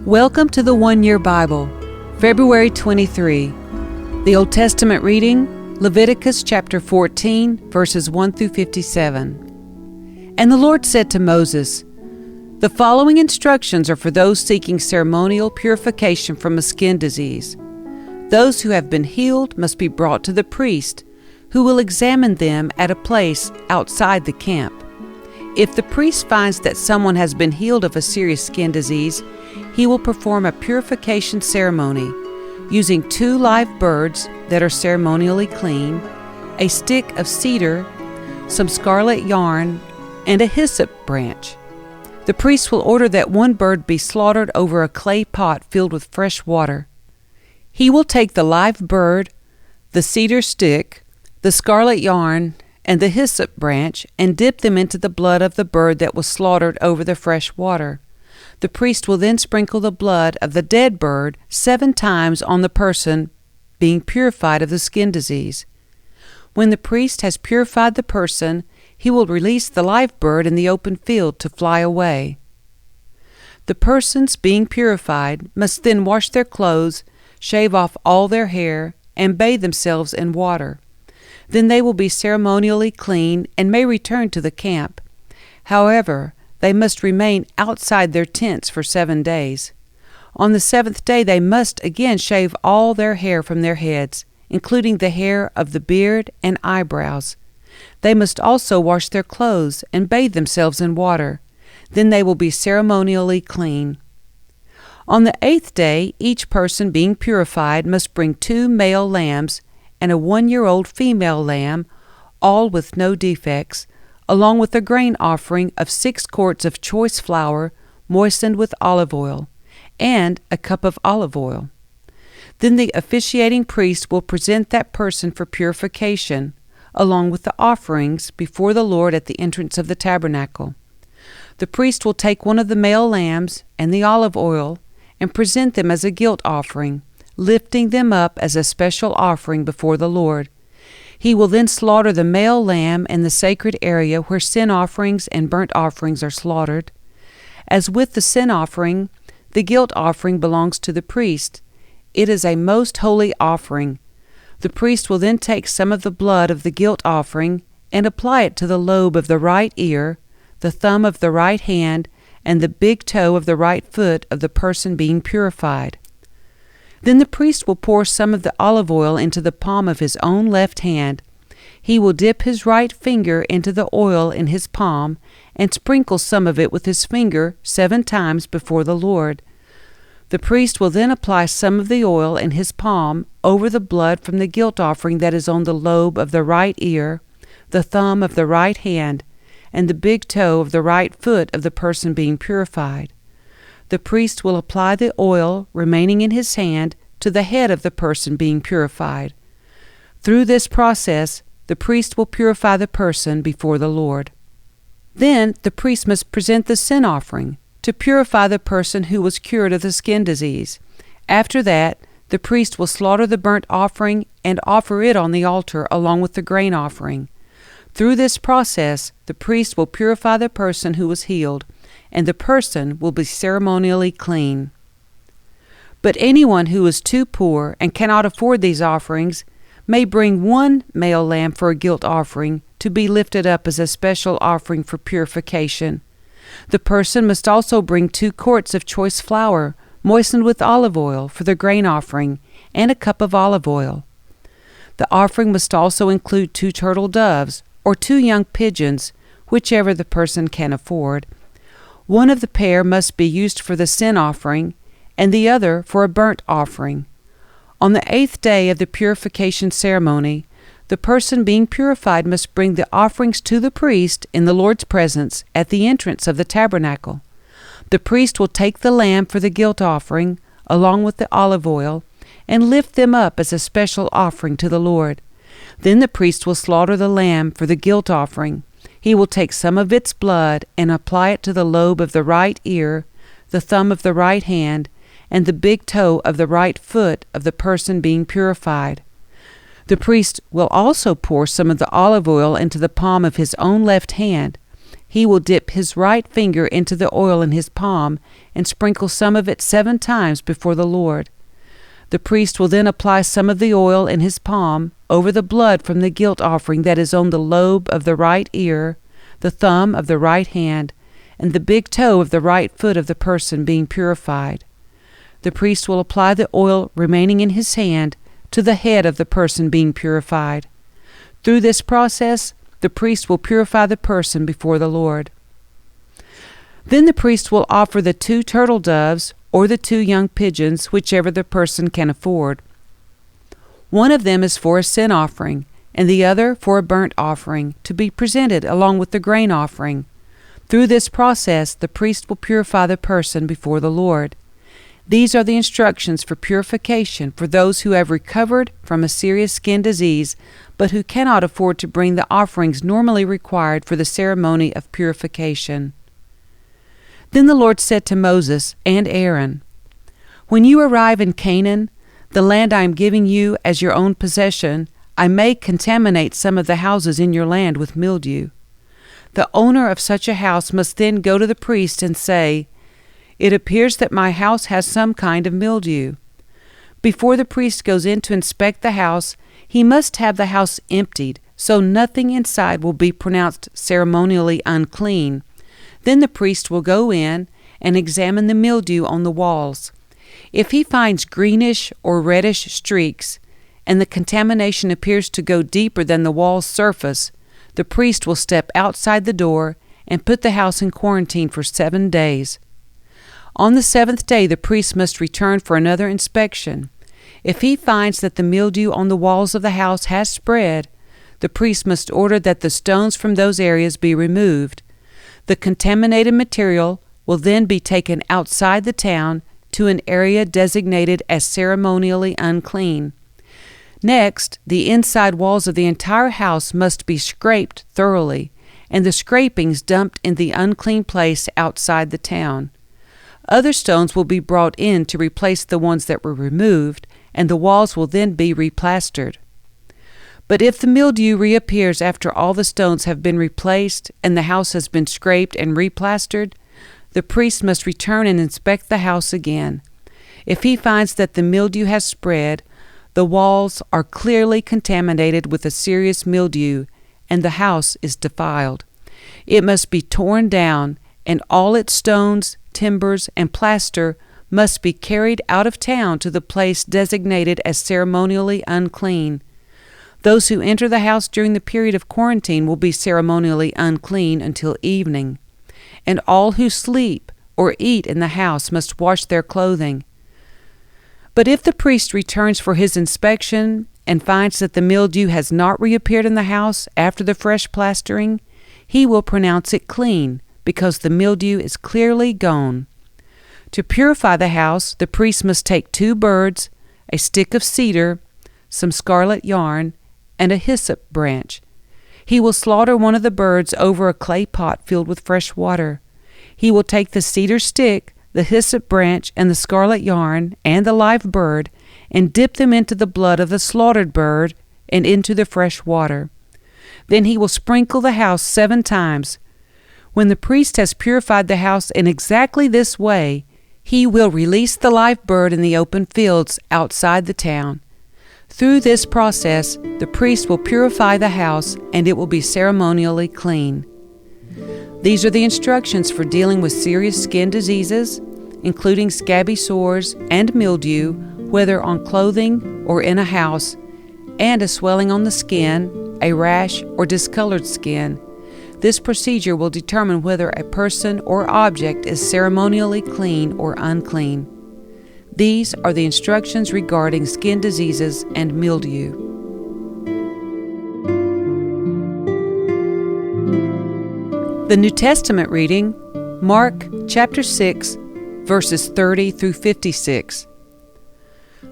Welcome to the One Year Bible, February 23. The Old Testament reading, Leviticus chapter 14, verses 1 through 57. And the Lord said to Moses, "The following instructions are for those seeking ceremonial purification from a skin disease. Those who have been healed must be brought to the priest, who will examine them at a place outside the camp. If the priest finds that someone has been healed of a serious skin disease, he will perform a purification ceremony using 2 live birds that are ceremonially clean, a stick of cedar, some scarlet yarn, and a hyssop branch. The priest will order that 1 bird be slaughtered over a clay pot filled with fresh water. He will take the live bird, the cedar stick, the scarlet yarn, and the hyssop branch, and dip them into the blood of the bird that was slaughtered over the fresh water. The priest will then sprinkle the blood of the dead bird 7 times on the person being purified of the skin disease. When the priest has purified the person, he will release the live bird in the open field to fly away. The persons being purified must then wash their clothes, shave off all their hair, and bathe themselves in water. Then they will be ceremonially clean and may return to the camp. However, they must remain outside their tents for 7 days. On the 7th day they must again shave all their hair from their heads, including the hair of the beard and eyebrows. They must also wash their clothes and bathe themselves in water. Then they will be ceremonially clean. On the 8th day, each person being purified must bring 2 male lambs and a 1-year-old female lamb, all with no defects, along with a grain offering of 6 quarts of choice flour moistened with olive oil, and a cup of olive oil. Then the officiating priest will present that person for purification, along with the offerings, before the Lord at the entrance of the tabernacle. The priest will take 1 of the male lambs and the olive oil and present them as a guilt offering, lifting them up as a special offering before the Lord. He will then slaughter the male lamb in the sacred area where sin offerings and burnt offerings are slaughtered. As with the sin offering, the guilt offering belongs to the priest. It is a most holy offering. The priest will then take some of the blood of the guilt offering and apply it to the lobe of the right ear, the thumb of the right hand, and the big toe of the right foot of the person being purified. Then the priest will pour some of the olive oil into the palm of his own left hand. He will dip his right finger into the oil in his palm and sprinkle some of it with his finger 7 times before the Lord. The priest will then apply some of the oil in his palm over the blood from the guilt offering that is on the lobe of the right ear, the thumb of the right hand, and the big toe of the right foot of the person being purified. The priest will apply the oil remaining in his hand to the head of the person being purified. Through this process, the priest will purify the person before the Lord. Then the priest must present the sin offering to purify the person who was cured of the skin disease. After that, the priest will slaughter the burnt offering and offer it on the altar along with the grain offering. Through this process, the priest will purify the person who was healed, and the person will be ceremonially clean. But anyone who is too poor and cannot afford these offerings may bring 1 male lamb for a guilt offering to be lifted up as a special offering for purification. The person must also bring 2 quarts of choice flour moistened with olive oil for the grain offering and a cup of olive oil. The offering must also include 2 turtle doves or 2 young pigeons, whichever the person can afford. 1 of the pair must be used for the sin offering, and the other for a burnt offering. On the 8th day of the purification ceremony, the person being purified must bring the offerings to the priest in the Lord's presence at the entrance of the tabernacle. The priest will take the lamb for the guilt offering, along with the olive oil, and lift them up as a special offering to the Lord. Then the priest will slaughter the lamb for the guilt offering. He will take some of its blood and apply it to the lobe of the right ear, the thumb of the right hand, and the big toe of the right foot of the person being purified. The priest will also pour some of the olive oil into the palm of his own left hand. he will dip his right finger into the oil in his palm and sprinkle some of it 7 times before the Lord. The priest will then apply some of the oil in his palm over the blood from the guilt offering that is on the lobe of the right ear, the thumb of the right hand, and the big toe of the right foot of the person being purified. The priest will apply the oil remaining in his hand to the head of the person being purified. Through this process, the priest will purify the person before the Lord. Then the priest will offer the 2 turtle doves or the 2 young pigeons, whichever the person can afford. One of them is for a sin offering, and the other for a burnt offering, to be presented along with the grain offering. Through this process, the priest will purify the person before the Lord. These are the instructions for purification for those who have recovered from a serious skin disease, but who cannot afford to bring the offerings normally required for the ceremony of purification. Then the Lord said to Moses and Aaron, "When you arrive in Canaan, the land I am giving you as your own possession, I may contaminate some of the houses in your land with mildew. The owner of such a house must then go to the priest and say, 'It appears that my house has some kind of mildew.' Before the priest goes in to inspect the house, he must have the house emptied, so nothing inside will be pronounced ceremonially unclean. Then the priest will go in and examine the mildew on the walls. If he finds greenish or reddish streaks, and the contamination appears to go deeper than the wall's surface, the priest will step outside the door and put the house in quarantine for 7 days. On the 7th day, the priest must return for another inspection. If he finds that the mildew on the walls of the house has spread, the priest must order that the stones from those areas be removed. The contaminated material will then be taken outside the town to an area designated as ceremonially unclean. Next, the inside walls of the entire house must be scraped thoroughly, and the scrapings dumped in the unclean place outside the town. Other stones will be brought in to replace the ones that were removed, and the walls will then be replastered. But if the mildew reappears after all the stones have been replaced and the house has been scraped and replastered, the priest must return and inspect the house again. If he finds that the mildew has spread, the walls are clearly contaminated with a serious mildew, and the house is defiled. It must be torn down, and all its stones, timbers, and plaster must be carried out of town to the place designated as ceremonially unclean. Those who enter the house during the period of quarantine will be ceremonially unclean until evening, and all who sleep or eat in the house must wash their clothing. But if the priest returns for his inspection and finds that the mildew has not reappeared in the house after the fresh plastering, he will pronounce it clean, because the mildew is clearly gone. To purify the house, the priest must take 2 birds, a stick of cedar, some scarlet yarn, and a hyssop branch. He will slaughter one of the birds over a clay pot filled with fresh water. He will take the cedar stick, the hyssop branch, and the scarlet yarn, and the live bird, and dip them into the blood of the slaughtered bird and into the fresh water. Then he will sprinkle the house 7 times. When the priest has purified the house in exactly this way, he will release the live bird in the open fields outside the town. Through this process, the priest will purify the house, and it will be ceremonially clean. These are the instructions for dealing with serious skin diseases, including scabby sores and mildew, whether on clothing or in a house, and a swelling on the skin, a rash, or discolored skin. This procedure will determine whether a person or object is ceremonially clean or unclean. These are the instructions regarding skin diseases and mildew. The New Testament reading, Mark chapter 6, verses 30 through 56.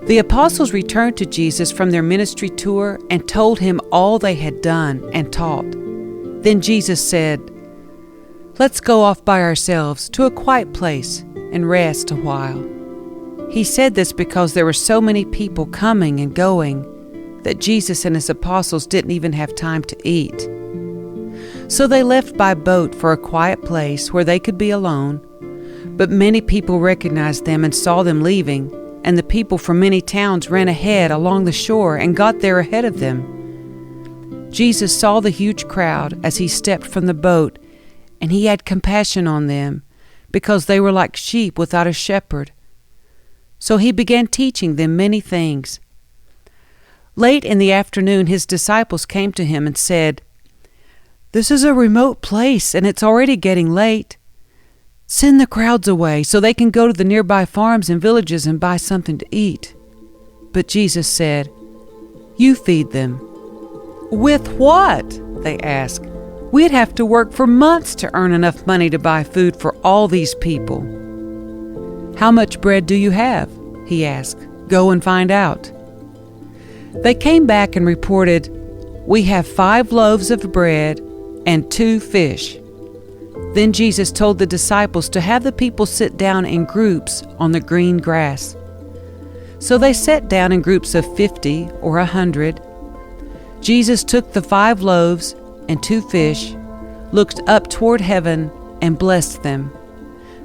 The apostles returned to Jesus from their ministry tour and told him all they had done and taught. Then Jesus said, "Let's go off by ourselves to a quiet place and rest a while." He said this because there were so many people coming and going that Jesus and his apostles didn't even have time to eat. So they left by boat for a quiet place where they could be alone. But many people recognized them and saw them leaving, and the people from many towns ran ahead along the shore and got there ahead of them. Jesus saw the huge crowd as he stepped from the boat, and he had compassion on them, because they were like sheep without a shepherd. So he began teaching them many things. Late in the afternoon, his disciples came to him and said, "This is a remote place, and it's already getting late. Send the crowds away so they can go to the nearby farms and villages and buy something to eat." But Jesus said, "You feed them." "With what?" they asked. "We'd have to work for months to earn enough money to buy food for all these people." "How much bread do you have?" he asked. "Go and find out." They came back and reported, "We have 5 loaves of bread and 2 fish." Then Jesus told the disciples to have the people sit down in groups on the green grass. So they sat down in groups of 50 or 100. Jesus took the 5 loaves and 2 fish, looked up toward heaven, and blessed them.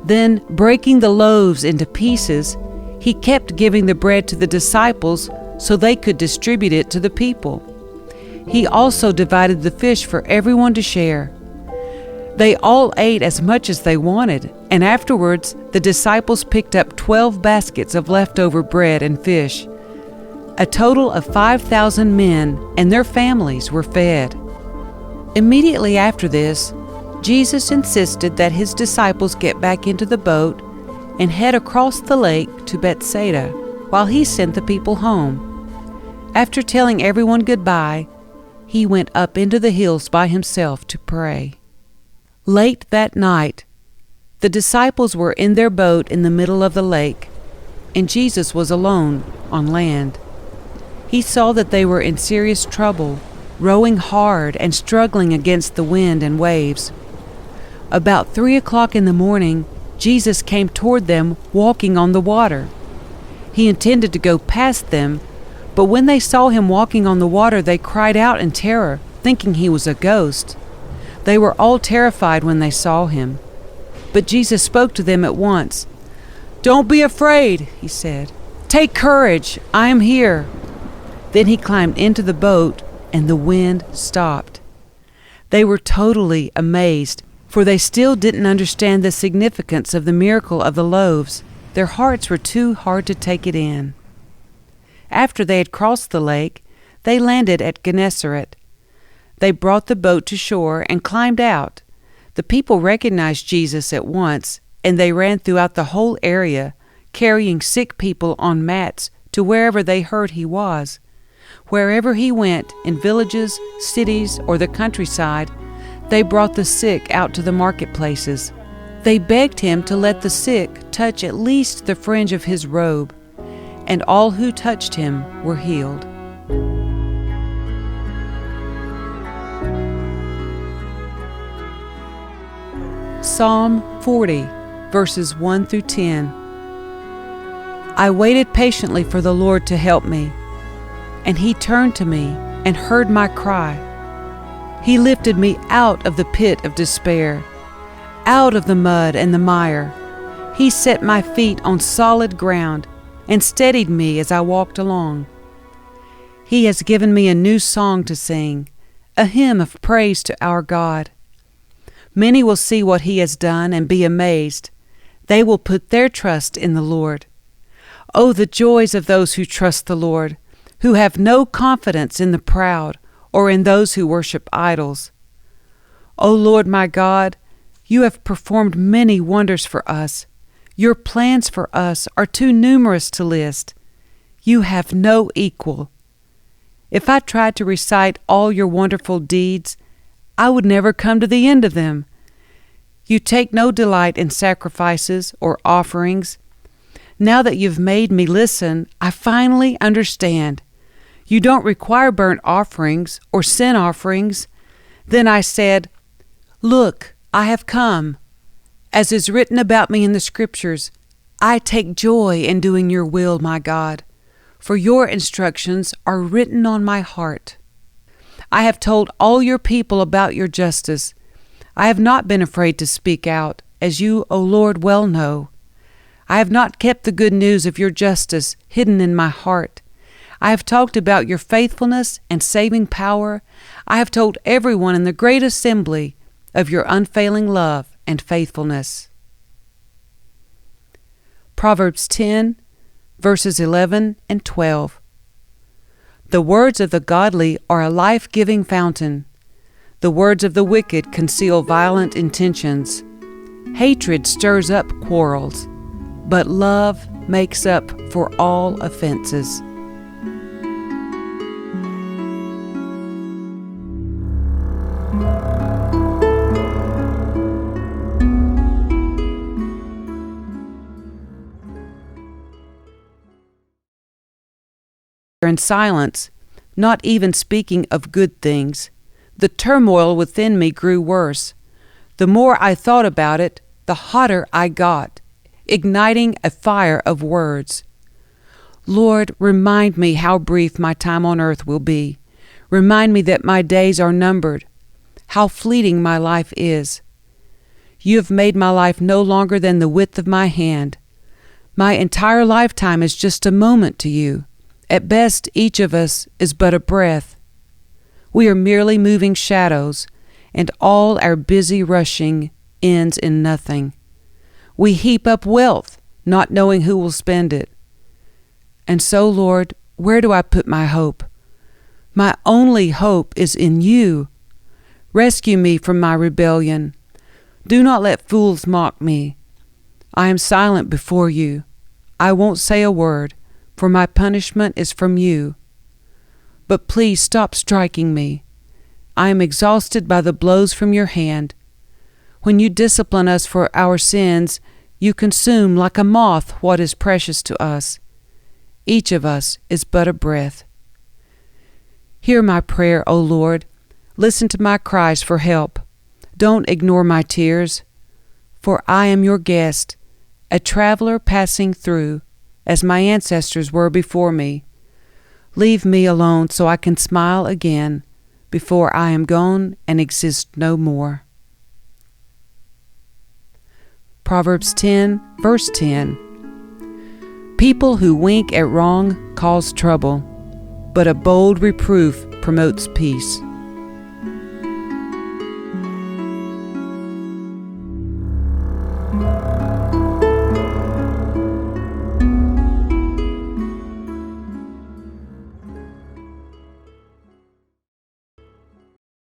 Then, breaking the loaves into pieces, he kept giving the bread to the disciples so they could distribute it to the people. He also divided the fish for everyone to share. They all ate as much as they wanted, and afterwards the disciples picked up 12 baskets of leftover bread and fish. A total of 5,000 men and their families were fed. Immediately after this, Jesus insisted that his disciples get back into the boat and head across the lake to Bethsaida while he sent the people home. After telling everyone goodbye, he went up into the hills by himself to pray. Late that night, the disciples were in their boat in the middle of the lake, and Jesus was alone on land. He saw that they were in serious trouble, rowing hard and struggling against the wind and waves. About 3 o'clock in the morning, Jesus came toward them walking on the water. He intended to go past them, but when they saw him walking on the water, they cried out in terror, thinking he was a ghost. They were all terrified when they saw him. But Jesus spoke to them at once. "Don't be afraid," he said. "Take courage, I am here." Then he climbed into the boat, and the wind stopped. They were totally amazed, for they still didn't understand the significance of the miracle of the loaves. Their hearts were too hard to take it in. After they had crossed the lake, they landed at Gennesaret. They brought the boat to shore and climbed out. The people recognized Jesus at once, and they ran throughout the whole area, carrying sick people on mats to wherever they heard he was. Wherever he went, in villages, cities, or the countryside, they brought the sick out to the marketplaces. They begged him to let the sick touch at least the fringe of his robe, and all who touched him were healed. Psalm 40, verses 1 through 10. I waited patiently for the Lord to help me, and he turned to me and heard my cry. He lifted me out of the pit of despair, out of the mud and the mire. He set my feet on solid ground and steadied me as I walked along. He has given me a new song to sing, a hymn of praise to our God. Many will see what he has done and be amazed. They will put their trust in the Lord. Oh, the joys of those who trust the Lord, who have no confidence in the proud or in those who worship idols. O Lord my God, you have performed many wonders for us. Your plans for us are too numerous to list. You have no equal. If I tried to recite all your wonderful deeds, I would never come to the end of them. You take no delight in sacrifices or offerings. Now that you've made me listen, I finally understand. You don't require burnt offerings or sin offerings. Then I said, Look, I have come. As is written about me in the Scriptures, I take joy in doing your will, my God, for your instructions are written on my heart. I have told all your people about your justice, I have not been afraid to speak out, as you, O Lord, well know. I have not kept the good news of your justice hidden in my heart. I have talked about your faithfulness and saving power. I have told everyone in the great assembly of your unfailing love and faithfulness. Proverbs 10, verses 11 and 12. The words of the godly are a life-giving fountain. The words of the wicked conceal violent intentions. Hatred stirs up quarrels, but love makes up for all offenses. In silence, not even speaking of good things, the turmoil within me grew worse. The more I thought about it, the hotter I got, igniting a fire of words. Lord, remind me how brief my time on earth will be. Remind me that my days are numbered, how fleeting my life is. You have made my life no longer than the width of my hand. My entire lifetime is just a moment to you. At best, each of us is but a breath. We are merely moving shadows, and all our busy rushing ends in nothing. We heap up wealth, not knowing who will spend it. And so, Lord, where do I put my hope? My only hope is in you. Rescue me from my rebellion. Do not let fools mock me. I am silent before you. I won't say a word, for my punishment is from you. But please stop striking me. I am exhausted by the blows from your hand. When you discipline us for our sins, you consume like a moth what is precious to us. Each of us is but a breath. Hear my prayer, O Lord. Listen to my cries for help. Don't ignore my tears, for I am your guest, a traveler passing through, as my ancestors were before me. Leave me alone so I can smile again before I am gone and exist no more. Proverbs 10, verse 10. People who wink at wrong cause trouble, but a bold reproof promotes peace.